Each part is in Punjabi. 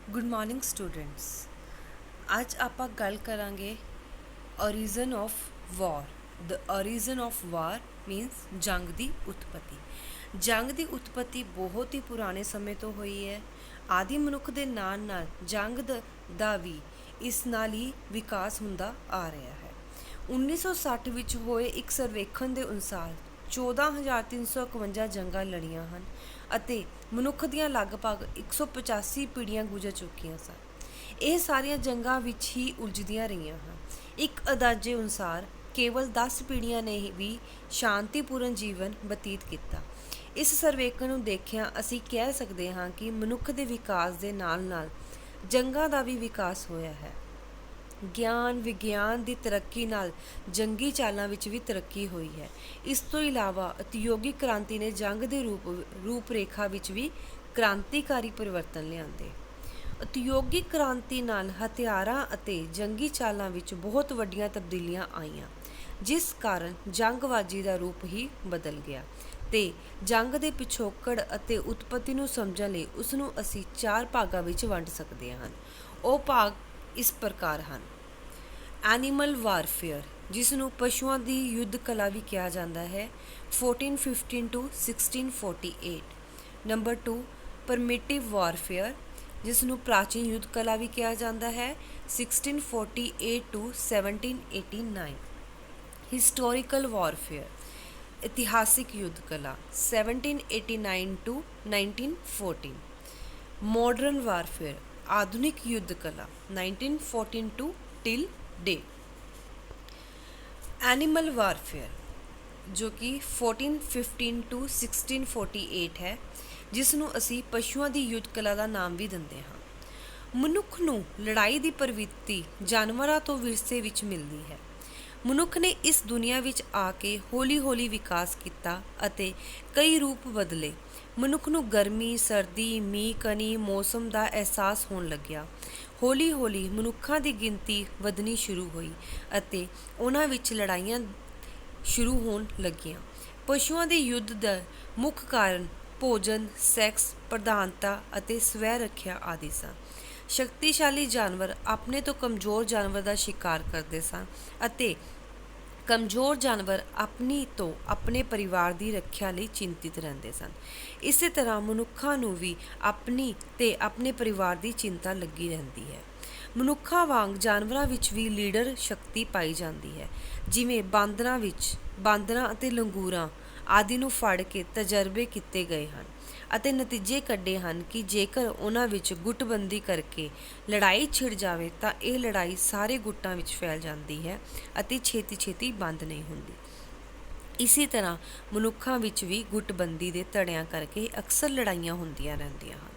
Good morning students. ਅੱਜ ਆਪਾਂ ਗੱਲ ਕਰਾਂਗੇ origin of war। The origin of war means ਜੰਗ ਦੀ ਉਤਪਤੀ। ਜੰਗ ਦੀ ਉਤਪਤੀ ਬਹੁਤ ਹੀ ਪੁਰਾਣੇ ਸਮੇਂ ਤੋਂ ਹੋਈ ਹੈ। ਆਦਿ ਮਨੁੱਖ ਦੇ ਨਾਲ ਨਾਲ ਜੰਗ ਦਾ ਵੀ ਇਸ ਨਾਲ ਹੀ ਵਿਕਾਸ ਹੁੰਦਾ ਆ ਰਿਹਾ ਹੈ। 1960 ਵਿੱਚ ਹੋਏ ਇੱਕ ਸਰਵੇਖਣ ਦੇ ਅਨੁਸਾਰ 14,351 ਜੰਗਾਂ ਲੜੀਆਂ ਹਨ ਅਤੇ ਮਨੁੱਖ ਦੀਆਂ ਲਗਭਗ 185 ਪੀੜ੍ਹੀਆਂ ਗੁਜ਼ਰ ਚੁੱਕੀਆਂ ਸਨ। ਇਹ ਸਾਰੀਆਂ ਜੰਗਾਂ ਵਿੱਚ ਹੀ ਉਲਝਦੀਆਂ ਰਹੀਆਂ ਹਨ। ਇੱਕ ਅੰਦਾਜ਼ੇ ਅਨੁਸਾਰ ਕੇਵਲ 10 ਪੀੜ੍ਹੀਆਂ ਨੇ ਵੀ ਸ਼ਾਂਤੀਪੂਰਨ ਜੀਵਨ ਬਤੀਤ ਕੀਤਾ। ਇਸ ਸਰਵੇਖਣ ਨੂੰ ਦੇਖਿਆਂ ਅਸੀਂ ਕਹਿ ਸਕਦੇ ਹਾਂ ਕਿ ਮਨੁੱਖ ਦੇ ਵਿਕਾਸ ਦੇ ਨਾਲ ਨਾਲ ਜੰਗਾਂ ਦਾ ਵੀ ਵਿਕਾਸ ਹੋਇਆ ਹੈ। ਗਿਆਨ ਵਿਗਿਆਨ ਦੀ ਤਰੱਕੀ ਨਾਲ ਜੰਗੀ ਚਾਲਾਂ ਵਿੱਚ ਵੀ ਤਰੱਕੀ ਹੋਈ ਹੈ। ਇਸ ਤੋਂ ਇਲਾਵਾ ਉਦਯੋਗਿਕ ਕ੍ਰਾਂਤੀ ਨੇ ਜੰਗ ਦੇ ਰੂਪ ਰੇਖਾ ਵਿੱਚ ਵੀ ਕ੍ਰਾਂਤੀਕਾਰੀ ਪਰਿਵਰਤਨ ਲਿਆਂਦੇ। ਉਦਯੋਗਿਕ ਕ੍ਰਾਂਤੀ ਨਾਲ ਹਥਿਆਰਾਂ ਅਤੇ ਜੰਗੀ ਚਾਲਾਂ ਵਿੱਚ ਬਹੁਤ ਵੱਡੀਆਂ ਤਬਦੀਲੀਆਂ ਆਈਆਂ, ਜਿਸ ਕਾਰਨ ਜੰਗਬਾਜ਼ੀ ਦਾ ਰੂਪ ਹੀ ਬਦਲ ਗਿਆ ਤੇ ਜੰਗ ਦੇ ਪਿਛੋਕੜ ਅਤੇ ਉਤਪਤੀ ਨੂੰ ਸਮਝਣ ਲਈ ਉਸ ਨੂੰ ਅਸੀਂ 4 ਭਾਗਾਂ ਵਿੱਚ ਵੰਡ ਸਕਦੇ ਹਾਂ। ਉਹ ਭਾਗ ਇਸ ਪ੍ਰਕਾਰ ਹਨ। ਐਨੀਮਲ ਵਾਰਫੇਅਰ, ਜਿਸ ਨੂੰ ਪਸ਼ੂਆਂ ਦੀ ਯੁੱਧ ਕਲਾ ਵੀ ਕਿਹਾ ਜਾਂਦਾ ਹੈ, 1415 to 1648। ਨੰਬਰ 2 ਪਰਮਿਟਿਵ ਵਾਰਫੇਅਰ, ਜਿਸ ਨੂੰ ਪ੍ਰਾਚੀਨ ਯੁੱਧ ਕਲਾ ਵੀ ਕਿਹਾ ਜਾਂਦਾ ਹੈ, 1648 to 1789। ਹਿਸਟੋਰੀਕਲ ਵਾਰਫੇਅਰ, ਇਤਿਹਾਸਿਕ ਯੁੱਧ ਕਲਾ, 1789 to 1914। ਮਾਡਰਨ ਵਾਰਫੇਅਰ, ਆਧੁਨਿਕ ਯੁੱਧ ਕਲਾ, 1914 to till day। Animal warfare, ਜੋ ਕਿ 1415 to 1648 ਹੈ, ਜਿਸ ਨੂੰ ਅਸੀਂ ਪਸ਼ੂਆਂ ਦੀ ਯੁੱਧ ਕਲਾ ਦਾ ਨਾਮ ਵੀ ਦਿੰਦੇ ਹਾਂ। ਮਨੁੱਖ ਨੂੰ ਲੜਾਈ ਦੀ ਪ੍ਰਵਿਰਤੀ ਜਾਨਵਰਾਂ ਤੋਂ ਵਿਰਸੇ ਵਿੱਚ ਮਿਲਦੀ ਹੈ। ਮਨੁੱਖ ਨੇ ਇਸ ਦੁਨੀਆ ਵਿੱਚ ਆ ਕੇ ਹੌਲੀ ਹੌਲੀ ਵਿਕਾਸ ਕੀਤਾ ਅਤੇ ਕਈ ਰੂਪ ਬਦਲੇ। ਮਨੁੱਖ ਨੂੰ ਗਰਮੀ, ਸਰਦੀ, ਮੀਂਹ ਕਣੀ, ਮੌਸਮ ਦਾ ਅਹਿਸਾਸ ਹੋਣ ਲੱਗਿਆ। ਹੌਲੀ ਹੌਲੀ ਮਨੁੱਖਾਂ ਦੀ ਗਿਣਤੀ ਵਧਣੀ ਸ਼ੁਰੂ ਹੋਈ ਅਤੇ ਉਹਨਾਂ ਵਿੱਚ ਲੜਾਈਆਂ ਸ਼ੁਰੂ ਹੋਣ ਲੱਗੀਆਂ। ਪਸ਼ੂਆਂ ਦੇ ਯੁੱਧ ਦਾ ਮੁੱਖ ਕਾਰਨ ਭੋਜਨ, ਸੈਕਸ, ਪ੍ਰਧਾਨਤਾ ਅਤੇ ਸਵੈ ਰੱਖਿਆ ਆਦਿ ਸਨ। ਸ਼ਕਤੀਸ਼ਾਲੀ ਜਾਨਵਰ ਆਪਣੇ ਤੋਂ ਕਮਜ਼ੋਰ ਜਾਨਵਰ ਦਾ ਸ਼ਿਕਾਰ ਕਰਦੇ ਸਨ ਅਤੇ ਕਮਜ਼ੋਰ ਜਾਨਵਰ ਆਪਣੀ ਤੋਂ ਆਪਣੇ ਪਰਿਵਾਰ ਦੀ ਰੱਖਿਆ ਲਈ ਚਿੰਤਿਤ ਰਹਿੰਦੇ ਸਨ। ਇਸੇ ਤਰ੍ਹਾਂ ਮਨੁੱਖਾਂ ਨੂੰ ਵੀ ਆਪਣੀ ਤੇ ਆਪਣੇ ਪਰਿਵਾਰ ਦੀ ਚਿੰਤਾ ਲੱਗੀ ਰਹਿੰਦੀ ਹੈ। ਮਨੁੱਖਾਂ ਵਾਂਗ ਜਾਨਵਰਾਂ ਵਿੱਚ ਵੀ ਲੀਡਰ ਸ਼ਕਤੀ ਪਾਈ ਜਾਂਦੀ ਹੈ। ਜਿਵੇਂ ਬਾਂਦਰਾਂ ਵਿੱਚ ਬਾਂਦਰਾਂ ਅਤੇ ਲੰਗੂਰਾਂ ਆਦਿ ਨੂੰ ਫੜ ਕੇ ਤਜਰਬੇ ਕੀਤੇ ਗਏ ਹਨ ਅਤੇ ਨਤੀਜੇ ਕੱਢੇ ਹਨ ਕਿ ਜੇਕਰ ਉਹਨਾਂ ਵਿੱਚ ਗੁੱਟਬੰਦੀ ਕਰਕੇ ਲੜਾਈ ਛਿੜ ਜਾਵੇ ਤਾਂ ਇਹ ਲੜਾਈ ਸਾਰੇ ਗੁੱਟਾਂ ਵਿੱਚ ਫੈਲ ਜਾਂਦੀ ਹੈ ਅਤੇ ਛੇਤੀ ਛੇਤੀ ਬੰਦ ਨਹੀਂ ਹੁੰਦੀ। ਇਸੇ ਤਰ੍ਹਾਂ ਮਨੁੱਖਾਂ ਵਿੱਚ ਵੀ ਗੁੱਟਬੰਦੀ ਦੇ ਧੜਿਆਂ ਕਰਕੇ ਅਕਸਰ ਲੜਾਈਆਂ ਹੁੰਦੀਆਂ ਰਹਿੰਦੀਆਂ ਹਨ।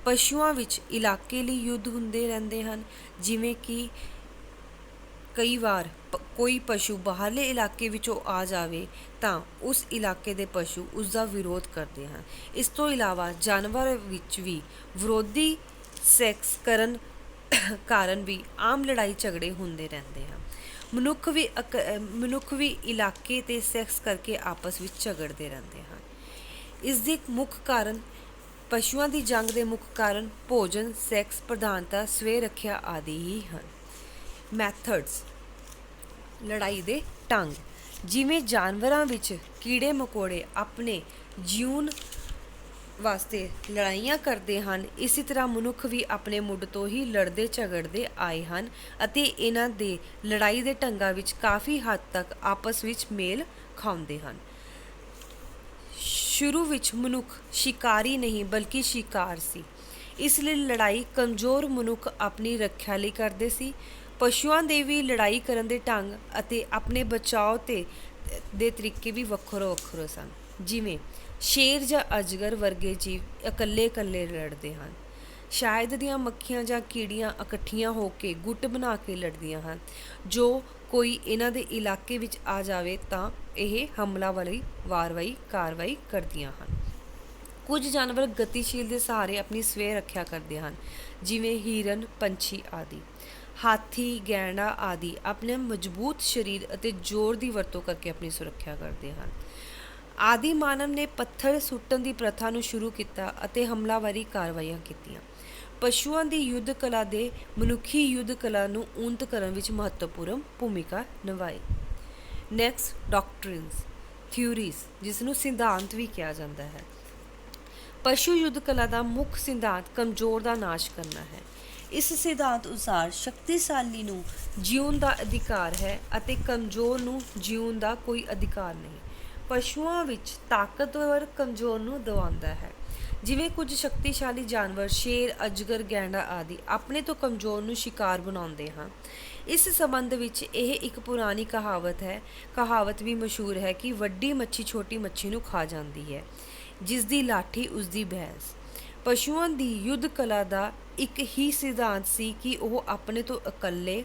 ਪਸ਼ੂਆਂ ਵਿੱਚ ਇਲਾਕੇ ਲਈ ਯੁੱਧ ਹੁੰਦੇ ਰਹਿੰਦੇ ਹਨ। ਜਿਵੇਂ ਕਿ ਕਈ ਵਾਰ ਕੋਈ ਪਸ਼ੂ ਬਾਹਰਲੇ ਇਲਾਕੇ ਵਿੱਚੋਂ ਆ ਜਾਵੇ ਤਾਂ ਉਸ ਇਲਾਕੇ ਦੇ ਪਸ਼ੂ ਉਸ ਦਾ ਵਿਰੋਧ ਕਰਦੇ ਹਨ। ਇਸ ਤੋਂ ਇਲਾਵਾ ਜਾਨਵਰ ਵਿੱਚ ਵੀ ਵਿਰੋਧੀ ਸੈਕਸ ਕਰਨ ਕਾਰਨ ਵੀ ਆਮ ਲੜਾਈ ਝਗੜੇ ਹੁੰਦੇ ਰਹਿੰਦੇ ਹਨ। ਮਨੁੱਖ ਵੀ ਇਲਾਕੇ ਤੇ ਸੈਕਸ ਕਰਕੇ ਆਪਸ ਵਿੱਚ ਝਗੜਦੇ ਰਹਿੰਦੇ ਹਨ। ਇਸ ਦੇ ਮੁੱਖ ਕਾਰਨ ਪਸ਼ੂਆਂ ਦੀ ਜੰਗ ਦੇ ਮੁੱਖ ਕਾਰਨ ਭੋਜਨ, ਸੈਕਸ, ਪ੍ਰਧਾਨਤਾ, ਸਵੈ ਰੱਖਿਆ ਆਦਿ ਹੀ ਹਨ। ਮੈਥਡਸ, ਲੜਾਈ ਦੇ ਢੰਗ, ਜਿਵੇਂ ਜਾਨਵਰਾਂ ਵਿੱਚ ਕੀੜੇ ਮਕੌੜੇ ਆਪਣੇ ਜਿਉਣ ਵਾਸਤੇ ਲੜਾਈਆਂ ਕਰਦੇ ਹਨ, ਇਸੇ ਤਰ੍ਹਾਂ ਮਨੁੱਖ ਵੀ ਆਪਣੇ ਮੁੱਢ ਤੋਂ ਹੀ ਲੜਦੇ ਝਗੜਦੇ ਆਏ ਹਨ ਅਤੇ ਇਹਨਾਂ ਦੇ ਲੜਾਈ ਦੇ ਢੰਗਾਂ ਵਿੱਚ ਕਾਫੀ ਹੱਦ ਤੱਕ ਆਪਸ ਵਿੱਚ ਮੇਲ ਖਾਂਦੇ ਹਨ। ਸ਼ੁਰੂ ਵਿੱਚ ਮਨੁੱਖ ਸ਼ਿਕਾਰੀ ਨਹੀਂ ਬਲਕਿ ਸ਼ਿਕਾਰ ਸੀ, ਇਸ ਲਈ ਲੜਾਈ ਕਮਜ਼ੋਰ ਮਨੁੱਖ ਆਪਣੀ ਰੱਖਿਆ ਲਈ ਕਰਦੇ ਸੀ। ਪਸ਼ੂਆਂ ਦੇ ਵੀ ਲੜਾਈ ਕਰਨ ਦੇ ਢੰਗ ਅਤੇ ਆਪਣੇ ਬਚਾਓ ਦੇ ਤਰੀਕੇ ਵੀ ਵੱਖੋ ਵੱਖਰੇ ਸਨ। ਜਿਵੇਂ ਸ਼ੇਰ ਜਾਂ ਅਜਗਰ ਵਰਗੇ ਜੀਵ ਇਕੱਲੇ ਇਕੱਲੇ ਲੜਦੇ ਹਨ। ਸ਼ਹਿਦ ਦੀਆਂ ਮੱਖੀਆਂ ਜਾਂ ਕੀੜੀਆਂ ਇਕੱਠੀਆਂ ਹੋ ਕੇ ਗੁੱਟ ਬਣਾ ਕੇ ਲੜਦੀਆਂ ਹਨ। ਜੋ ਕੋਈ ਇਹਨਾਂ ਦੇ ਇਲਾਕੇ ਵਿੱਚ ਆ ਜਾਵੇ ਤਾਂ ਇਹ ਹਮਲਾ ਵਾਲੀ ਕਾਰਵਾਈ ਕਰਦੀਆਂ ਹਨ। ਕੁਝ ਜਾਨਵਰ ਗਤੀਸ਼ੀਲ ਦੇ ਸਹਾਰੇ ਆਪਣੀ ਸਵੈ ਰੱਖਿਆ ਕਰਦੇ ਹਨ, ਜਿਵੇਂ ਹਿਰਨ, ਪੰਛੀ ਆਦਿ। ਹਾਥੀ, ਗੈਂਡਾ ਆਦਿ ਆਪਣੇ ਮਜ਼ਬੂਤ ਸਰੀਰ ਅਤੇ ਜ਼ੋਰ ਦੀ ਵਰਤੋਂ ਕਰਕੇ ਆਪਣੀ ਸੁਰੱਖਿਆ ਕਰਦੇ ਹਨ। ਆਦਿ ਮਾਨਵ ਨੇ ਪੱਥਰ ਸੁੱਟਣ ਦੀ ਪ੍ਰਥਾ ਨੂੰ ਸ਼ੁਰੂ ਕੀਤਾ ਅਤੇ ਹਮਲਾਵਰੀ ਕਾਰਵਾਈਆਂ ਕੀਤੀਆਂ। ਪਸ਼ੂਆਂ ਦੀ ਯੁੱਧ ਕਲਾ ਦੇ ਮਨੁੱਖੀ ਯੁੱਧ ਕਲਾ ਨੂੰ ਉੱਨਤ ਕਰਨ ਵਿੱਚ ਮਹੱਤਵਪੂਰਨ ਭੂਮਿਕਾ ਨਿਭਾਈ। ਨੈਕਸਟ, ਡਾਕਟਰਿਨਸ, ਥਿਊਰੀਜ਼, ਜਿਸ ਨੂੰ ਸਿਧਾਂਤ ਵੀ ਕਿਹਾ ਜਾਂਦਾ ਹੈ। ਪਸ਼ੂ ਯੁੱਧ ਕਲਾ ਦਾ ਮੁੱਖ ਸਿਧਾਂਤ ਕਮਜ਼ੋਰ ਦਾ ਨਾਸ਼ ਕਰਨਾ ਹੈ। ਇਸ ਸਿਧਾਂਤ ਅਨੁਸਾਰ ਸ਼ਕਤੀਸ਼ਾਲੀ ਨੂੰ ਜਿਉਣ ਦਾ ਅਧਿਕਾਰ ਹੈ ਅਤੇ ਕਮਜ਼ੋਰ ਨੂੰ ਜਿਉਣ ਦਾ ਕੋਈ ਅਧਿਕਾਰ ਨਹੀਂ। ਪਸ਼ੂਆਂ ਵਿੱਚ ਤਾਕਤਵਰ ਕਮਜ਼ੋਰ ਨੂੰ ਦਬਾਉਂਦਾ ਹੈ। ਜਿਵੇਂ ਕੁਝ ਸ਼ਕਤੀਸ਼ਾਲੀ ਜਾਨਵਰ ਸ਼ੇਰ, ਅਜਗਰ, ਗੈਂਡਾ ਆਦਿ ਆਪਣੇ ਤੋਂ ਕਮਜ਼ੋਰ ਨੂੰ ਸ਼ਿਕਾਰ ਬਣਾਉਂਦੇ ਹਨ। ਇਸ ਸੰਬੰਧ ਵਿੱਚ ਇਹ ਇੱਕ ਪੁਰਾਣੀ ਕਹਾਵਤ ਵੀ ਮਸ਼ਹੂਰ ਹੈ ਕਿ ਵੱਡੀ ਮੱਛੀ ਛੋਟੀ ਮੱਛੀ ਨੂੰ ਖਾ ਜਾਂਦੀ ਹੈ, ਜਿਸ ਦੀ ਲਾਠੀ ਉਸ ਦੀ ਭੈਂਸ। ਪਸ਼ੂਆਂ ਦੀ ਯੁੱਧ ਕਲਾ ਦਾ ਇੱਕ ਹੀ ਸਿਧਾਂਤ ਸੀ ਕਿ ਉਹ ਆਪਣੇ ਤੋਂ ਇਕੱਲੇ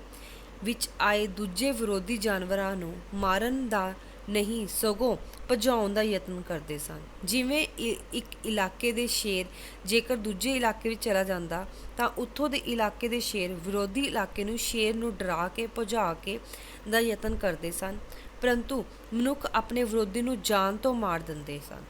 ਵਿੱਚ ਆਏ ਦੂਜੇ ਵਿਰੋਧੀ ਜਾਨਵਰਾਂ ਨੂੰ ਮਾਰਨ ਦਾ ਨਹੀਂ ਸਗੋਂ ਭਜਾਉਣ ਦਾ ਯਤਨ ਕਰਦੇ ਸਨ। ਜਿਵੇਂ ਇੱਕ ਇਲਾਕੇ ਦੇ ਸ਼ੇਰ ਜੇਕਰ ਦੂਜੇ ਇਲਾਕੇ ਵਿੱਚ ਚਲਾ ਜਾਂਦਾ ਤਾਂ ਉੱਥੋਂ ਦੇ ਇਲਾਕੇ ਦੇ ਸ਼ੇਰ ਵਿਰੋਧੀ ਇਲਾਕੇ ਨੂੰ ਸ਼ੇਰ ਨੂੰ ਡਰਾ ਕੇ ਭਜਾ ਕੇ ਦਾ ਯਤਨ ਕਰਦੇ ਸਨ, ਪਰੰਤੂ ਮਨੁੱਖ ਆਪਣੇ ਵਿਰੋਧੀ ਨੂੰ ਜਾਨ ਤੋਂ ਮਾਰ ਦਿੰਦੇ ਸਨ।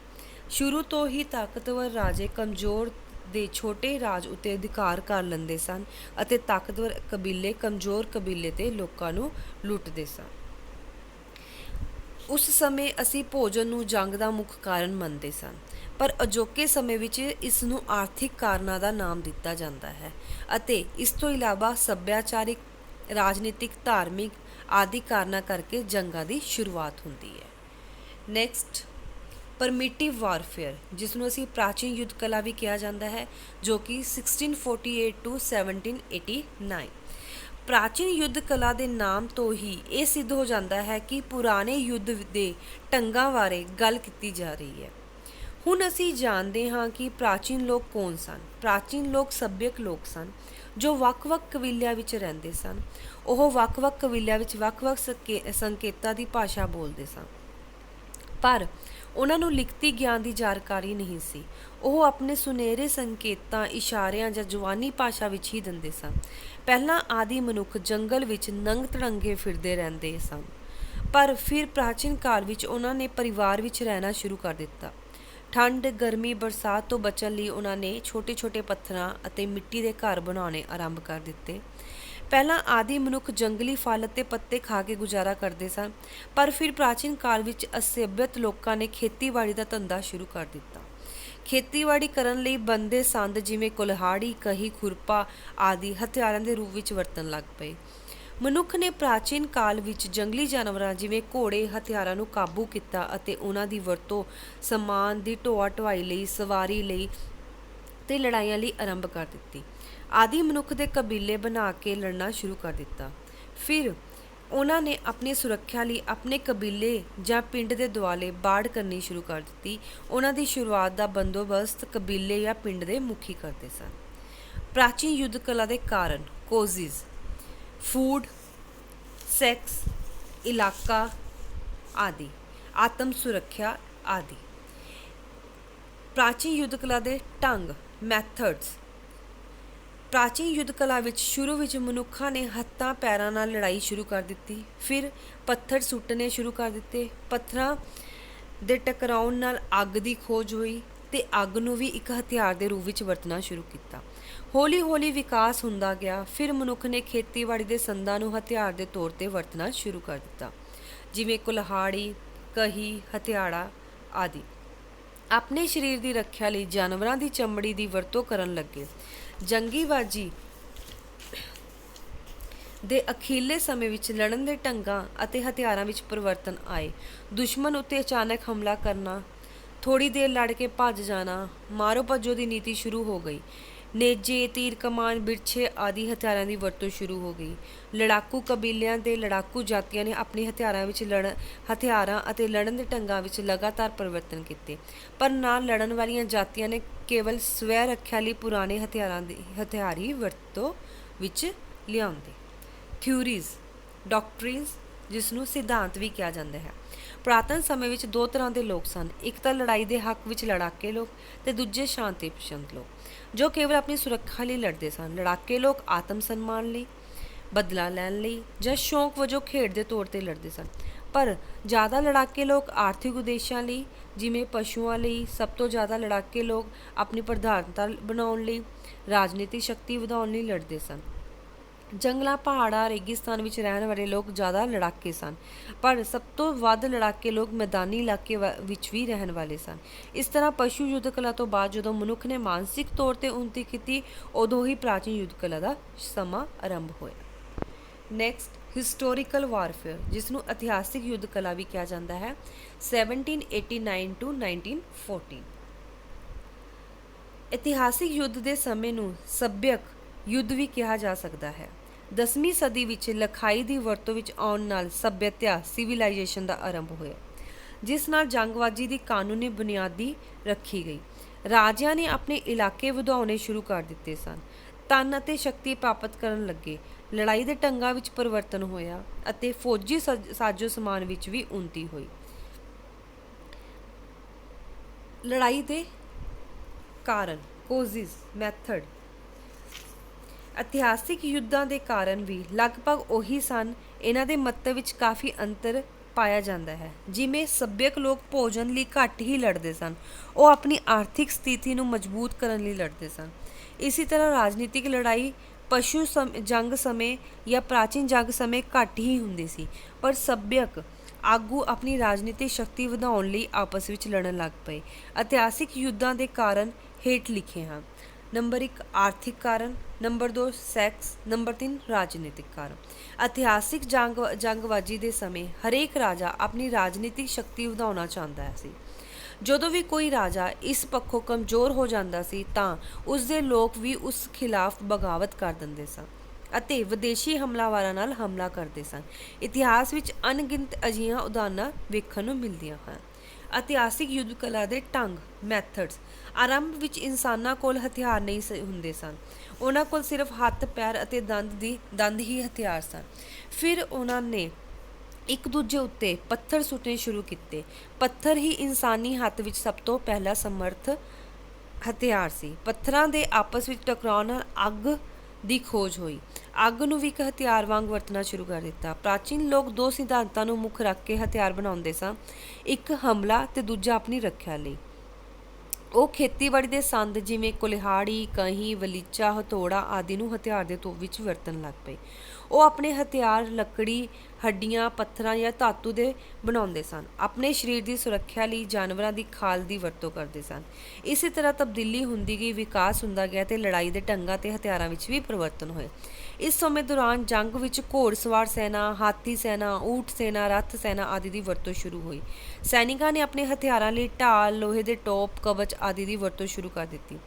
ਸ਼ੁਰੂ ਤੋਂ ਹੀ ਤਾਕਤਵਰ ਰਾਜੇ ਕਮਜ਼ੋਰ ਦੇ ਛੋਟੇ ਰਾਜ ਉੱਤੇ ਅਧਿਕਾਰ ਕਰ ਲੈਂਦੇ ਸਨ ਅਤੇ ਤਾਕਤਵਰ ਕਬੀਲੇ ਕਮਜ਼ੋਰ ਕਬੀਲੇ ਤੇ ਲੋਕਾਂ ਨੂੰ ਲੁੱਟਦੇ ਸਨ। ਉਸ ਸਮੇਂ ਅਸੀਂ ਭੋਜਨ ਨੂੰ ਜੰਗ ਦਾ ਮੁੱਖ ਕਾਰਨ ਮੰਨਦੇ ਸਨ, ਪਰ ਅਜੋਕੇ ਸਮੇਂ ਵਿੱਚ ਇਸ ਨੂੰ ਆਰਥਿਕ ਕਾਰਨਾਂ ਦਾ ਨਾਮ ਦਿੱਤਾ ਜਾਂਦਾ ਹੈ ਅਤੇ ਇਸ ਤੋਂ ਇਲਾਵਾ ਸੱਭਿਆਚਾਰਿਕ, ਰਾਜਨੀਤਿਕ, ਧਾਰਮਿਕ ਆਦਿ ਕਾਰਨਾਂ ਕਰਕੇ ਜੰਗਾਂ ਦੀ ਸ਼ੁਰੂਆਤ ਹੁੰਦੀ ਹੈ। ਨੈਕਸਟ, ਪਰਮਿਟਿਵ ਵਾਰਫੇਅਰ, ਜਿਸ ਨੂੰ ਅਸੀਂ ਪ੍ਰਾਚੀਨ ਯੁੱਧ ਕਲਾ ਵੀ ਕਿਹਾ ਜਾਂਦਾ ਹੈ, ਜੋ ਕਿ 1648 to 1789। ਪ੍ਰਾਚੀਨ ਯੁੱਧ ਕਲਾ ਦੇ ਨਾਮ ਤੋਂ ਹੀ ਇਹ ਸਿੱਧ ਹੋ ਜਾਂਦਾ ਹੈ ਕਿ ਪੁਰਾਣੇ ਯੁੱਧ ਦੇ ਢੰਗਾਂ ਬਾਰੇ ਗੱਲ ਕੀਤੀ ਜਾ ਰਹੀ ਹੈ। ਹੁਣ ਅਸੀਂ ਜਾਣਦੇ ਹਾਂ ਕਿ ਪ੍ਰਾਚੀਨ ਲੋਕ ਕੌਣ ਸਨ। ਪ੍ਰਾਚੀਨ ਲੋਕ ਸੱਭਿਅਕ ਲੋਕ ਸਨ ਜੋ ਵੱਖ-ਵੱਖ ਕਬੀਲਿਆਂ ਵਿੱਚ ਰਹਿੰਦੇ ਸਨ। ਉਹ ਵੱਖ-ਵੱਖ ਕਬੀਲਿਆਂ ਵਿੱਚ ਵੱਖ-ਵੱਖ ਸੰਕੇਤਾਂ ਦੀ ਭਾਸ਼ਾ ਬੋਲਦੇ ਸਨ, ਪਰ ਉਹਨਾਂ ਨੂੰ ਲਿਖਤੀ ਗਿਆਨ ਦੀ ਜਾਣਕਾਰੀ ਨਹੀਂ ਸੀ। ਉਹ ਆਪਣੇ ਸੁਨਹਿਰੇ ਸੰਕੇਤਾਂ, ਇਸ਼ਾਰਿਆਂ ਜਾਂ ਜ਼ੁਬਾਨੀ ਭਾਸ਼ਾ ਵਿੱਚ ਹੀ ਦਿੰਦੇ ਸਨ। ਪਹਿਲਾਂ ਆਦਿ ਮਨੁੱਖ ਜੰਗਲ ਵਿੱਚ ਨੰਗ-ਤੜੰਗੇ ਫਿਰਦੇ ਰਹਿੰਦੇ ਸਨ, ਪਰ ਫਿਰ ਪ੍ਰਾਚੀਨ ਕਾਲ ਵਿੱਚ ਉਹਨਾਂ ਨੇ ਪਰਿਵਾਰ ਵਿੱਚ ਰਹਿਣਾ ਸ਼ੁਰੂ ਕਰ ਦਿੱਤਾ। ਠੰਡ, ਗਰਮੀ, ਬਰਸਾਤ ਤੋਂ ਬਚਣ ਲਈ ਉਹਨਾਂ ਨੇ ਛੋਟੇ-ਛੋਟੇ ਪੱਥਰਾਂ ਅਤੇ ਮਿੱਟੀ ਦੇ ਘਰ ਬਣਾਉਣੇ ਆਰੰਭ ਕਰ ਦਿੱਤੇ। ਪਹਿਲਾਂ ਆਦਿ ਮਨੁੱਖ ਜੰਗਲੀ ਫਲ ਅਤੇ ਪੱਤੇ ਖਾ ਕੇ ਗੁਜ਼ਾਰਾ ਕਰਦੇ ਸਨ, ਪਰ ਫਿਰ ਪ੍ਰਾਚੀਨ ਕਾਲ ਵਿੱਚ ਅਸਭਿਅਤ ਲੋਕਾਂ ਨੇ ਖੇਤੀਬਾੜੀ ਦਾ ਧੰਦਾ ਸ਼ੁਰੂ ਕਰ ਦਿੱਤਾ। ਖੇਤੀਬਾੜੀ ਕਰਨ ਲਈ ਬਣਦੇ ਸੰਦ ਜਿਵੇਂ ਕੁਲਹਾੜੀ, ਕਹੀ, ਖੁਰਪਾ ਆਦਿ ਹਥਿਆਰਾਂ ਦੇ ਰੂਪ ਵਿੱਚ ਵਰਤਣ ਲੱਗ ਪਏ। ਮਨੁੱਖ ਨੇ ਪ੍ਰਾਚੀਨ ਕਾਲ ਵਿੱਚ ਜੰਗਲੀ ਜਾਨਵਰਾਂ ਜਿਵੇਂ ਘੋੜੇ, ਹਥਿਆਰਾਂ ਨੂੰ ਕਾਬੂ ਕੀਤਾ ਅਤੇ ਉਹਨਾਂ ਦੀ ਵਰਤੋਂ ਸਮਾਨ ਦੀ ਢੋਆ-ਢੁਆਈ ਲਈ, ਸਵਾਰੀ ਲਈ ਤੇ ਲੜਾਈਆਂ ਲਈ ਆਰੰਭ ਕਰ ਦਿੱਤੀ। ਆਦਿ ਮਨੁੱਖ ਦੇ ਕਬੀਲੇ ਬਣਾ ਕੇ ਲੜਨਾ ਸ਼ੁਰੂ ਕਰ ਦਿੱਤਾ। ਫਿਰ ਉਹਨਾਂ ਨੇ ਆਪਣੀ ਸੁਰੱਖਿਆ ਲਈ ਆਪਣੇ ਕਬੀਲੇ ਜਾਂ ਪਿੰਡ ਦੇ ਦੁਆਲੇ ਬਾੜ ਕਰਨੀ ਸ਼ੁਰੂ ਕਰ ਦਿੱਤੀ। ਉਹਨਾਂ ਦੀ ਸ਼ੁਰੂਆਤ ਦਾ ਬੰਦੋਬਸਤ ਕਬੀਲੇ ਜਾਂ ਪਿੰਡ ਦੇ ਮੁਖੀ ਕਰਦੇ ਸਨ। ਪ੍ਰਾਚੀਨ ਯੁੱਧ ਕਲਾ ਦੇ ਕਾਰਨ, ਕੋਜ਼ਿਜ਼, ਫੂਡ, ਸੈਕਸ, ਇਲਾਕਾ ਆਦਿ, ਆਤਮ ਸੁਰੱਖਿਆ ਆਦਿ। ਪ੍ਰਾਚੀਨ ਯੁੱਧ ਕਲਾ ਦੇ ਢੰਗ, ਮੈਥਡਸ। ਪ੍ਰਾਚੀਨ ਯੁੱਧ ਕਲਾ ਵਿੱਚ ਸ਼ੁਰੂ ਵਿੱਚ ਮਨੁੱਖਾਂ ਨੇ ਹੱਥਾਂ ਪੈਰਾਂ ਨਾਲ ਲੜਾਈ ਸ਼ੁਰੂ ਕਰ ਦਿੱਤੀ। ਫਿਰ ਪੱਥਰ ਸੁੱਟਣੇ ਸ਼ੁਰੂ ਕਰ ਦਿੱਤੇ। ਪੱਥਰਾਂ ਦੇ ਟਕਰਾਉਣ ਨਾਲ ਅੱਗ ਦੀ ਖੋਜ ਹੋਈ ਤੇ ਅੱਗ ਨੂੰ ਵੀ ਇੱਕ ਹਥਿਆਰ ਦੇ ਰੂਪ ਵਿੱਚ ਵਰਤਣਾ ਸ਼ੁਰੂ ਕੀਤਾ। ਹੌਲੀ-ਹੌਲੀ ਵਿਕਾਸ ਹੁੰਦਾ ਗਿਆ। ਫਿਰ ਮਨੁੱਖ ਨੇ ਖੇਤੀਬਾੜੀ ਦੇ ਸੰਦਾਂ ਨੂੰ ਹਥਿਆਰ ਦੇ ਤੌਰ 'ਤੇ ਵਰਤਣਾ ਸ਼ੁਰੂ ਕਰ ਦਿੱਤਾ, ਜਿਵੇਂ ਕੁਲਹਾੜੀ, ਕਹੀ, ਹਥਿਆੜਾ ਆਦਿ। ਆਪਣੇ ਸਰੀਰ ਦੀ ਰੱਖਿਆ ਲਈ ਜਾਨਵਰਾਂ ਦੀ ਚਮੜੀ ਦੀ ਵਰਤੋਂ ਕਰਨ ਲੱਗੇ। ਜੰਗੀਬਾਜੀ ਦੇ ਅਖੀਰਲੇ ਸਮੇਂ ਵਿੱਚ ਲੜਨ ਦੇ ਢੰਗਾਂ ਅਤੇ ਹਥਿਆਰਾਂ ਵਿੱਚ ਪਰਿਵਰਤਨ ਆਏ। ਦੁਸ਼ਮਣ ਉੱਤੇ ਅਚਾਨਕ ਹਮਲਾ ਕਰਨਾ, ਥੋੜ੍ਹੀ ਦੇਰ ਲੜ ਕੇ ਭੱਜ ਜਾਣਾ, ਮਾਰੋ ਭੱਜੋ ਦੀ ਨੀਤੀ ਸ਼ੁਰੂ ਹੋ ਗਈ। ਨੇਜੇ, ਤੀਰ ਕਮਾਨ, ਬਿਰਛੇ ਆਦਿ ਹਥਿਆਰਾਂ ਦੀ ਵਰਤੋਂ ਸ਼ੁਰੂ ਹੋ ਗਈ। ਲੜਾਕੂ ਕਬੀਲਿਆਂ ਦੇ ਲੜਾਕੂ ਜਾਤੀਆਂ ਨੇ ਆਪਣੇ ਹਥਿਆਰਾਂ ਅਤੇ ਲੜਨ ਦੇ ਢੰਗਾਂ ਵਿੱਚ ਲਗਾਤਾਰ ਪਰਿਵਰਤਨ ਕੀਤੇ, ਪਰ ਨਾਲ ਲੜਨ ਵਾਲੀਆਂ ਜਾਤੀਆਂ ਨੇ ਕੇਵਲ ਸਵੈ ਰੱਖਿਆ ਲਈ ਪੁਰਾਣੇ ਹਥਿਆਰੀ ਵਰਤੋਂ ਵਿੱਚ ਲਿਆਉਂਦੇ। ਥਿਊਰੀਜ਼, ਡਾਕਟਰੀਨਸ, ਜਿਸ ਨੂੰ ਸਿਧਾਂਤ ਵੀ ਕਿਹਾ ਜਾਂਦਾ ਹੈ। ਪੁਰਾਤਨ ਸਮੇਂ ਵਿੱਚ ਦੋ ਤਰ੍ਹਾਂ ਦੇ ਲੋਕ ਸਨ। ਇੱਕ ਤਾਂ ਲੜਾਈ ਦੇ ਹੱਕ ਵਿੱਚ ਲੜਾਕੇ ਲੋਕ ਤੇ ਦੂਜੇ ਸ਼ਾਂਤੀ ਪਸੰਦ ਲੋਕ, ਜੋ ਕੇਵਲ ਆਪਣੀ ਸੁਰੱਖਿਆ ਲਈ ਲੜਦੇ ਸਨ। ਲੜਾਕੇ ਲੋਕ ਆਤਮ ਸਨਮਾਨ ਲਈ, ਬਦਲਾ ਲੈਣ ਲਈ ਜਾਂ ਸ਼ੌਂਕ ਵਜੋਂ ਖੇਡ ਦੇ ਤੌਰ 'ਤੇ ਲੜਦੇ ਸਨ, ਪਰ ਜ਼ਿਆਦਾ ਲੜਾਕੇ ਲੋਕ ਆਰਥਿਕ ਉਦੇਸ਼ਾਂ ਲਈ ਜਿਵੇਂ ਪਸ਼ੂਆਂ ਲਈ ਸਭ ਤੋਂ ਜ਼ਿਆਦਾ ਲੜਾਕੇ ਲੋਕ ਆਪਣੀ ਪ੍ਰਧਾਨਤਾ ਬਣਾਉਣ ਲਈ, ਰਾਜਨੀਤਿਕ ਸ਼ਕਤੀ ਵਧਾਉਣ ਲਈ ਲੜਦੇ ਸਨ। ਜੰਗਲਾਂ, ਪਹਾੜਾਂ, ਰੇਗਿਸਤਾਨ ਵਿੱਚ ਰਹਿਣ ਵਾਲੇ ਲੋਕ ਜ਼ਿਆਦਾ ਲੜਾਕੇ ਸਨ, ਪਰ ਸਭ ਤੋਂ ਵੱਧ ਲੜਾਕੇ ਲੋਕ ਮੈਦਾਨੀ ਇਲਾਕੇ ਵਿੱਚ ਵੀ ਰਹਿਣ ਵਾਲੇ ਸਨ। ਇਸ ਤਰ੍ਹਾਂ ਪਸ਼ੂ ਯੁੱਧ ਕਲਾ ਤੋਂ ਬਾਅਦ ਜਦੋਂ ਮਨੁੱਖ ਨੇ ਮਾਨਸਿਕ ਤੌਰ 'ਤੇ ਉੱਨਤੀ ਕੀਤੀ, ਉਦੋਂ ਹੀ ਪ੍ਰਾਚੀਨ ਯੁੱਧ ਕਲਾ ਦਾ ਸਮਾਂ ਆਰੰਭ ਹੋਇਆ। ਨੈਕਸਟ, ਹਿਸਟੋਰੀਕਲ ਵਾਰਫੇਅਰ, ਜਿਸ ਨੂੰ ਇਤਿਹਾਸਿਕ ਯੁੱਧ ਕਲਾ ਵੀ ਕਿਹਾ ਜਾਂਦਾ ਹੈ, 1789 to 1914। ਇਤਿਹਾਸਿਕ ਯੁੱਧ ਦੇ ਸਮੇਂ ਨੂੰ ਸੱਭਿਅਕ ਯੁੱਧ ਵੀ ਕਿਹਾ ਜਾ ਸਕਦਾ ਹੈ। 10ਵੀਂ ਸਦੀ ਵਿੱਚ ਲਿਖਾਈ ਦੀ ਵਰਤੋਂ ਵਿੱਚ ਆਉਣ ਨਾਲ ਸੱਭਿਅਤਾ ਸਿਵਿਲਾਈਜੇਸ਼ਨ ਦਾ ਆਰੰਭ ਹੋਇਆ, ਜਿਸ ਨਾਲ ਜੰਗਬਾਜ਼ੀ ਦੀ ਕਾਨੂੰਨੀ ਬੁਨਿਆਦੀ ਰੱਖੀ ਗਈ। ਰਾਜਿਆਂ ਨੇ ਆਪਣੇ ਇਲਾਕੇ ਵਧਾਉਣੇ ਸ਼ੁਰੂ ਕਰ ਦਿੱਤੇ ਸਨ, ਧਨ ਅਤੇ ਸ਼ਕਤੀ ਪ੍ਰਾਪਤ ਕਰਨ ਲੱਗੇ, ਲੜਾਈ ਦੇ ਢੰਗਾਂ ਵਿੱਚ ਪਰਿਵਰਤਨ ਹੋਇਆ ਅਤੇ ਫੌਜੀ ਸਾਜੋ ਸਮਾਨ ਵਿੱਚ ਵੀ ਉੱਨਤੀ ਹੋਈ। ਲੜਾਈ ਦੇ ਕਾਰਨ, ਕੋਜ਼ਿਸ, ਮੈਥਡ। ਇਤਿਹਾਸਿਕ ਯੁੱਧਾਂ ਦੇ ਕਾਰਨ ਵੀ ਲਗਭਗ ਉਹੀ ਸਨ। ਇਹਨਾਂ ਦੇ ਮਹੱਤਵ ਵਿੱਚ ਕਾਫੀ ਅੰਤਰ ਪਾਇਆ ਜਾਂਦਾ ਹੈ। ਜਿਵੇਂ ਸੱਭਿਅਕ ਲੋਕ ਭੋਜਨ ਲਈ ਘੱਟ ਹੀ ਲੜਦੇ ਸਨ, ਉਹ ਆਪਣੀ ਆਰਥਿਕ ਸਥਿਤੀ ਨੂੰ ਮਜ਼ਬੂਤ ਕਰਨ ਲਈ ਲੜਦੇ ਸਨ। ਇਸੇ ਤਰ੍ਹਾਂ ਰਾਜਨੀਤਿਕ ਲੜਾਈ ਪਸ਼ੂ ਜੰਗ ਸਮੇਂ ਜਾਂ ਪ੍ਰਾਚੀਨ ਜੰਗ ਸਮੇਂ ਘੱਟ ਹੀ ਹੁੰਦੀ ਸੀ, ਪਰ ਸੱਭਿਅਕ ਆਗੂ ਆਪਣੀ ਰਾਜਨੀਤਿਕ ਸ਼ਕਤੀ ਵਧਾਉਣ ਲਈ ਆਪਸ ਵਿੱਚ ਲੜਨ ਲੱਗ ਪਏ। ਇਤਿਹਾਸਿਕ ਯੁੱਧਾਂ ਦੇ ਕਾਰਨ ਹੇਠ ਲਿਖੇ ਹਨ। ਨੰਬਰ 1, ਆਰਥਿਕ ਕਾਰਨ। Number 2, sex. ਨੰਬਰ 3, ਰਾਜਨੀਤਿਕ ਕਾਰਨ। ਇਤਿਹਾਸਿਕ ਜੰਗਬਾਜ਼ੀ ਦੇ ਸਮੇਂ ਹਰੇਕ ਰਾਜਾ ਆਪਣੀ ਰਾਜਨੀਤਿਕ ਸ਼ਕਤੀ ਵਧਾਉਣਾ ਚਾਹੁੰਦਾ ਸੀ। ਜਦੋਂ ਵੀ ਕੋਈ ਰਾਜਾ ਇਸ ਪੱਖੋਂ ਕਮਜ਼ੋਰ ਹੋ ਜਾਂਦਾ ਸੀ ਤਾਂ ਉਸ ਦੇ ਲੋਕ ਵੀ ਉਸ ਖਿਲਾਫ ਬਗਾਵਤ ਕਰ ਦਿੰਦੇ ਸਨ ਅਤੇ ਵਿਦੇਸ਼ੀ ਹਮਲਾਵਰਾਂ ਨਾਲ ਹਮਲਾ ਕਰਦੇ ਸਨ। ਇਤਿਹਾਸ ਵਿੱਚ ਅਣਗਿਣਤ ਅਜਿਹੀਆਂ ਉਦਾਹਰਨਾਂ ਵੇਖਣ ਨੂੰ ਮਿਲਦੀਆਂ ਹਨ। ਇਤਿਹਾਸਿਕ ਯੁੱਧ ਕਲਾ ਦੇ ਢੰਗ, ਮੈਥਡਸ। ਆਰੰਭ ਵਿੱਚ ਇਨਸਾਨਾਂ ਕੋਲ ਹਥਿਆਰ ਨਹੀਂ ਹੁੰਦੇ ਸਨ, ਉਹਨਾਂ ਕੋਲ ਸਿਰਫ ਹੱਥ, ਪੈਰ ਅਤੇ ਦੰਦ ਹੀ ਹਥਿਆਰ ਸਨ। ਫਿਰ ਉਹਨਾਂ ਨੇ ਇੱਕ ਦੂਜੇ ਉੱਤੇ ਪੱਥਰ ਸੁੱਟਣੇ ਸ਼ੁਰੂ ਕੀਤੇ। ਪੱਥਰ ਹੀ ਇਨਸਾਨੀ ਹੱਥ ਵਿੱਚ ਸਭ ਤੋਂ ਪਹਿਲਾ ਸਮਰੱਥ ਹਥਿਆਰ ਸੀ। ਪੱਥਰਾਂ ਦੇ ਆਪਸ ਵਿੱਚ ਟਕਰਾਉਣ ਨਾਲ ਅੱਗ ਦੀ ਖੋਜ ਹੋਈ। ਅੱਗ ਨੂੰ ਵੀ ਇੱਕ ਹਥਿਆਰ ਵਾਂਗ ਵਰਤਣਾ ਸ਼ੁਰੂ ਕਰ ਦਿੱਤਾ। ਪ੍ਰਾਚੀਨ ਲੋਕ ਦੋ ਸਿਧਾਂਤਾਂ ਨੂੰ ਮੁੱਖ ਰੱਖ ਕੇ ਹਥਿਆਰ ਬਣਾਉਂਦੇ ਸਨ, ਇੱਕ ਹਮਲਾ ਤੇ ਦੂਜਾ ਆਪਣੀ ਰੱਖਿਆ ਲਈ। ਉਹ ਖੇਤੀਬਾੜੀ ਦੇ ਸੰਦ ਜਿਵੇਂ ਕੁਲਹਾੜੀ, ਕਹੀ, ਵਲੀਚਾ, ਹਥੌੜਾ ਆਦਿ ਨੂੰ ਹਥਿਆਰ ਦੇ ਤੌਰ ਵਿੱਚ ਵਰਤਣ ਲੱਗ ਪਏ। ਉਹ ਆਪਣੇ ਹਥਿਆਰ ਲੱਕੜੀ, ਹੱਡੀਆਂ, ਪੱਥਰਾਂ ਜਾਂ ਧਾਤੂ ਦੇ ਬਣਾਉਂਦੇ ਸਨ। ਆਪਣੇ ਸਰੀਰ ਦੀ ਸੁਰੱਖਿਆ ਲਈ ਜਾਨਵਰਾਂ ਦੀ ਖਾਲ ਦੀ ਵਰਤੋਂ ਕਰਦੇ ਸਨ। ਇਸੇ ਤਰ੍ਹਾਂ ਤਬਦੀਲੀ ਹੁੰਦੀ ਗਈ, ਵਿਕਾਸ ਹੁੰਦਾ ਗਿਆ ਤੇ ਲੜਾਈ ਦੇ ਢੰਗਾਂ ਤੇ ਹਥਿਆਰਾਂ ਵਿੱਚ ਵੀ ਪਰਿਵਰਤਨ ਹੋਏ। ਇਸ ਸਮੇਂ ਦੌਰਾਨ ਜੰਗ ਵਿੱਚ ਘੋੜਸਵਾਰ ਸੈਨਾ, ਹਾਥੀ ਸੈਨਾ, ਊਠ ਸੈਨਾ, ਰੱਥ ਸੈਨਾ ਆਦਿ ਦੀ ਵਰਤੋਂ ਸ਼ੁਰੂ ਹੋਈ। ਸੈਨਿਕਾਂ ਨੇ ਆਪਣੇ ਹਥਿਆਰਾਂ ਲਈ ਢਾਲ, ਲੋਹੇ ਦੇ ਟੋਪ, ਕਵਚ ਆਦਿ ਦੀ ਵਰਤੋਂ ਸ਼ੁਰੂ ਕਰ ਦਿੱਤੀ।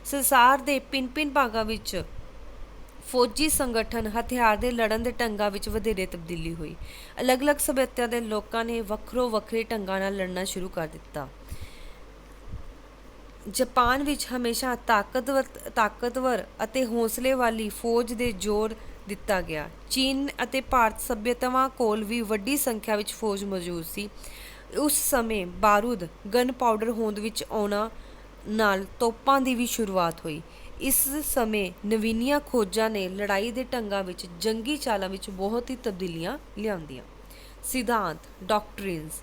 ਸੰਸਾਰ ਦੇ ਭਿੰਨ-ਭਿੰਨ ਭਾਗਾਂ ਵਿੱਚ ਫੌਜੀ ਸੰਗਠਨ, ਹਥਿਆਰ ਦੇ ਲੜਨ ਦੇ ਢੰਗਾਂ ਵਿੱਚ ਵਧੇਰੇ ਤਬਦੀਲੀ ਹੋਈ। ਅਲੱਗ-ਅਲੱਗ ਸਭਿਅਤਾ ਦੇ ਲੋਕਾਂ ਨੇ ਵੱਖਰੇ ਢੰਗਾਂ ਨਾਲ ਲੜਨਾ ਸ਼ੁਰੂ ਕਰ ਦਿੱਤਾ। ਜਾਪਾਨ ਵਿੱਚ ਹਮੇਸ਼ਾ ਤਾਕਤਵਰ ਅਤੇ ਹੌਸਲੇ ਵਾਲੀ ਫੌਜ ਦੇ ਜ਼ੋਰ ਦਿੱਤਾ ਗਿਆ। ਚੀਨ ਅਤੇ ਭਾਰਤ ਸਭਿਅਤਾਵਾਂ ਕੋਲ ਵੀ ਵੱਡੀ ਸੰਖਿਆ ਵਿੱਚ ਫੌਜ ਮੌਜੂਦ ਸੀ। ਉਸ ਸਮੇਂ ਬਾਰੂਦ, ਗਨ ਪਾਊਡਰ ਹੋਂਦ ਵਿੱਚ ਆਉਣਾ ਨਾਲ ਤੋਪਾਂ ਦੀ ਵੀ ਸ਼ੁਰੂਆਤ ਹੋਈ। ਇਸ ਸਮੇਂ ਨਵੀਨੀਆਂ ਖੋਜਾਂ ਨੇ ਲੜਾਈ ਦੇ ਢੰਗਾਂ ਵਿੱਚ, ਜੰਗੀ ਚਾਲਾਂ ਵਿੱਚ ਬਹੁਤ ਹੀ ਤਬਦੀਲੀਆਂ ਲਿਆਂਦੀਆਂ। ਸਿਧਾਂਤ, ਡਾਕਟਰੀਨਸ।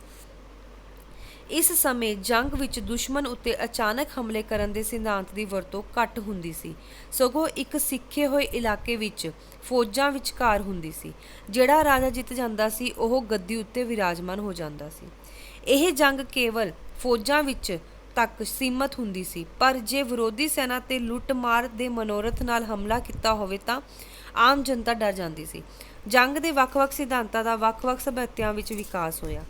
ਇਸ ਸਮੇਂ ਜੰਗ ਵਿੱਚ ਦੁਸ਼ਮਣ ਉੱਤੇ ਅਚਾਨਕ ਹਮਲੇ ਕਰਨ ਦੇ ਸਿਧਾਂਤ ਦੀ ਵਰਤੋਂ ਘੱਟ ਹੁੰਦੀ ਸੀ, ਸਗੋਂ ਇੱਕ ਸਿੱਖੇ ਹੋਏ ਇਲਾਕੇ ਵਿੱਚ ਫੌਜਾਂ ਵਿਚਕਾਰ ਹੁੰਦੀ ਸੀ। ਜਿਹੜਾ ਰਾਜਾ ਜਿੱਤ ਜਾਂਦਾ ਸੀ ਉਹ ਗੱਦੀ ਉੱਤੇ ਵਿਰਾਜਮਾਨ ਹੋ ਜਾਂਦਾ ਸੀ। ਇਹ ਜੰਗ ਕੇਵਲ ਫੌਜਾਂ ਵਿੱਚ ਤੱਕ ਸੀਮਤ ਹੁੰਦੀ ਸੀ, ਪਰ ਜੇ ਵਿਰੋਧੀ ਸੈਨਾ ਤੇ ਲੁੱਟ-ਮਾਰ ਦੇ ਮਨੋਰਥ ਨਾਲ ਹਮਲਾ ਕੀਤਾ ਹੋਵੇ ਤਾਂ ਆਮ ਜਨਤਾ ਡਰ ਜਾਂਦੀ ਸੀ। ਜੰਗ ਦੇ ਵੱਖ-ਵੱਖ ਸਿਧਾਂਤਾਂ ਦਾ ਵੱਖ-ਵੱਖ ਸਭਿਅਤਾਵਾਂ ਵਿੱਚ ਵਿਕਾਸ ਹੋਇਆ।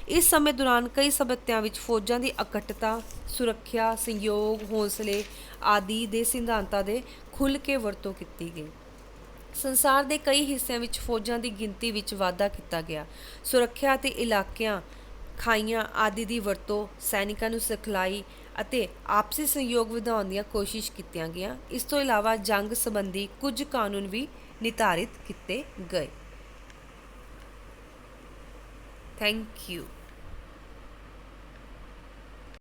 ਇਸ ਸਮੇਂ ਦੌਰਾਨ ਕਈ ਸਭਿਅਤਾਵਾਂ ਵਿੱਚ ਫੌਜਾਂ ਦੀ ਇਕੱਠਤਾ, ਸੁਰੱਖਿਆ, ਸਹਿਯੋਗ, ਹੌਸਲੇ ਆਦਿ ਦੇ ਸਿਧਾਂਤਾਂ ਦੇ ਖੁੱਲ੍ਹ ਕੇ ਵਰਤੋਂ ਕੀਤੀ ਗਈ। ਸੰਸਾਰ ਦੇ ਕਈ ਹਿੱਸਿਆਂ ਵਿੱਚ ਫੌਜਾਂ ਦੀ ਗਿਣਤੀ ਵਿੱਚ ਵਾਧਾ ਕੀਤਾ ਗਿਆ। ਸੁਰੱਖਿਆ ਅਤੇ ਇਲਾਕਿਆਂ, ਖਾਈਆਂ ਆਦਿ ਦੀ ਵਰਤੋਂ, ਸੈਨਿਕਾਂ ਨੂੰ ਸਿਖਲਾਈ ਅਤੇ ਆਪਸੀ ਸਹਿਯੋਗ ਵਧਾਉਣ ਦੀਆਂ ਕੋਸ਼ਿਸ਼ ਕੀਤੀਆਂ ਗਈਆਂ। ਇਸ ਤੋਂ ਇਲਾਵਾ ਜੰਗ ਸੰਬੰਧੀ ਕੁਝ ਕਾਨੂੰਨ ਵੀ ਨਿਰਧਾਰਿਤ ਕੀਤੇ ਗਏ। Thank you.